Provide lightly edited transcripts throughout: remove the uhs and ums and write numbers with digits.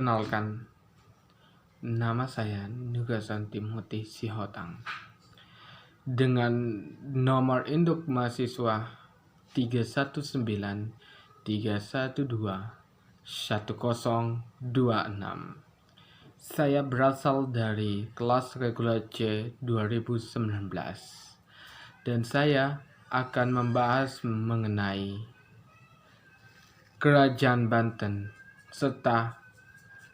Perkenalkan, nama saya Nugasan Timothy Sihotang dengan nomor induk mahasiswa 31931211026. Saya berasal dari kelas reguler C 2019 dan saya akan membahas mengenai Kerajaan Banten serta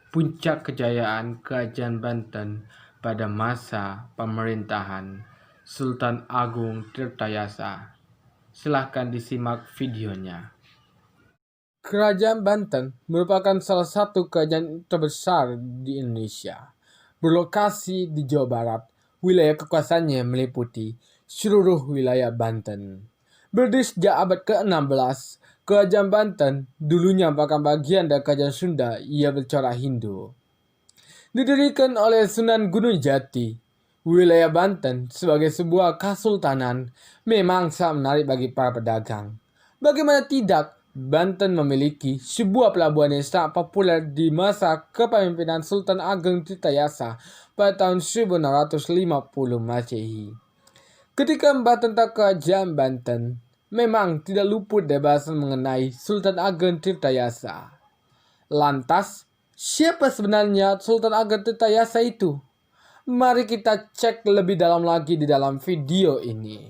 puncak kejayaan Kerajaan Banten pada masa pemerintahan Sultan Agung Tirtayasa. Silahkan disimak videonya. Kerajaan Banten merupakan salah satu kerajaan terbesar di Indonesia. Berlokasi di Jawa Barat, wilayah kekuasaannya meliputi seluruh wilayah Banten. Berdiri sejak abad ke-16, Kerajaan Banten dulunya merupakan bagian dari Kerajaan Sunda yang bercorak Hindu. Didirikan oleh Sunan Gunung Jati, wilayah Banten sebagai sebuah kesultanan memang sangat menarik bagi para pedagang. Bagaimana tidak, Banten memiliki sebuah pelabuhan yang sangat populer di masa kepemimpinan Sultan Agung Tirtayasa pada tahun 1650 Masehi. Ketika membahas tentang Kerajaan Banten, memang tidak luput dari bahasan mengenai Sultan Agung Tirtayasa. Lantas, siapa sebenarnya Sultan Agung Tirtayasa itu? Mari kita cek lebih dalam lagi di dalam video ini.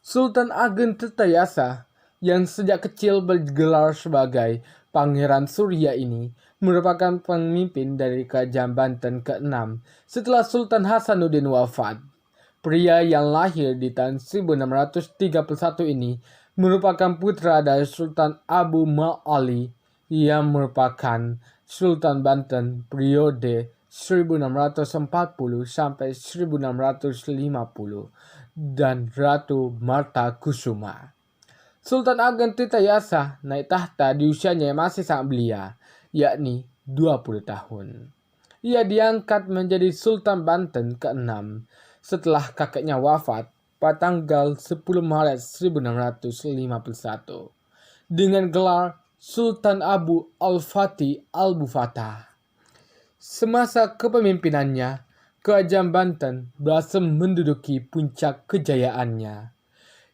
Sultan Agung Tirtayasa yang sejak kecil bergelar sebagai Pangeran Surya ini merupakan pemimpin dari Kerajaan Banten ke-6 setelah Sultan Hasanuddin wafat. Pria yang lahir di tahun 1631 ini merupakan putra dari Sultan Abu Ma'ali yang merupakan Sultan Banten periode 1640 sampai 1650 dan Ratu Marta Kusuma. Sultan Agung Tirtayasa naik tahta di usianya yang masih sangat belia, yakni 20 tahun. Ia diangkat menjadi Sultan Banten ke-6 setelah kakeknya wafat pada tanggal 10 Maret 1651 dengan gelar Sultan Abu Al-Fatih Al-Bufatah. Semasa kepemimpinannya, Kerajaan Banten berhasil menduduki puncak kejayaannya.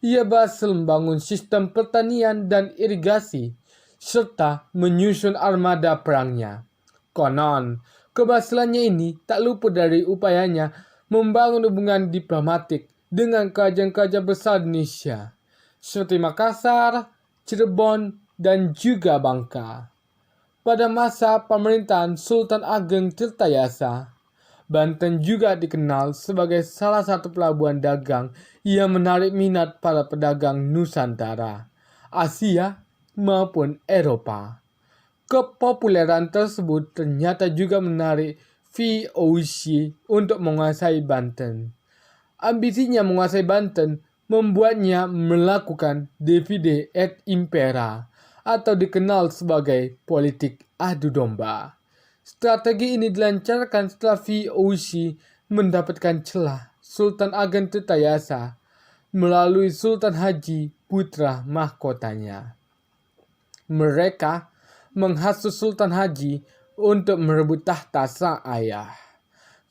Ia berhasil membangun sistem pertanian dan irigasi, serta menyusun armada perangnya. Konon, keberhasilannya ini tak luput dari upayanya membangun hubungan diplomatik dengan kerajaan-kerajaan besar Indonesia, seperti Makassar, Cirebon, dan juga Bangka. Pada masa pemerintahan Sultan Agung Tirtayasa, Banten juga dikenal sebagai salah satu pelabuhan dagang yang menarik minat para pedagang Nusantara, Asia, maupun Eropa. Kepopuleran tersebut ternyata juga menarik VOC untuk menguasai Banten. Ambisinya menguasai Banten membuatnya melakukan divide et impera atau dikenal sebagai politik adu domba. Strategi ini dilancarkan setelah VOC mendapatkan celah Sultan Agung Tirtayasa melalui Sultan Haji putra mahkotanya. Mereka menghasut Sultan Haji untuk merebut tahta sang ayah.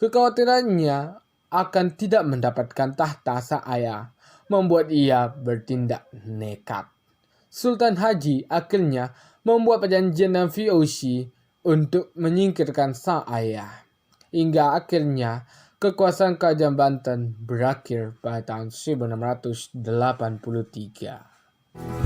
Kekhawatirannya akan tidak mendapatkan tahta sang ayah membuat ia bertindak nekat. Sultan Haji akhirnya membuat perjanjian dengan VOC untuk menyingkirkan sang ayah. Hingga akhirnya kekuasaan Kerajaan Banten berakhir pada tahun 1683.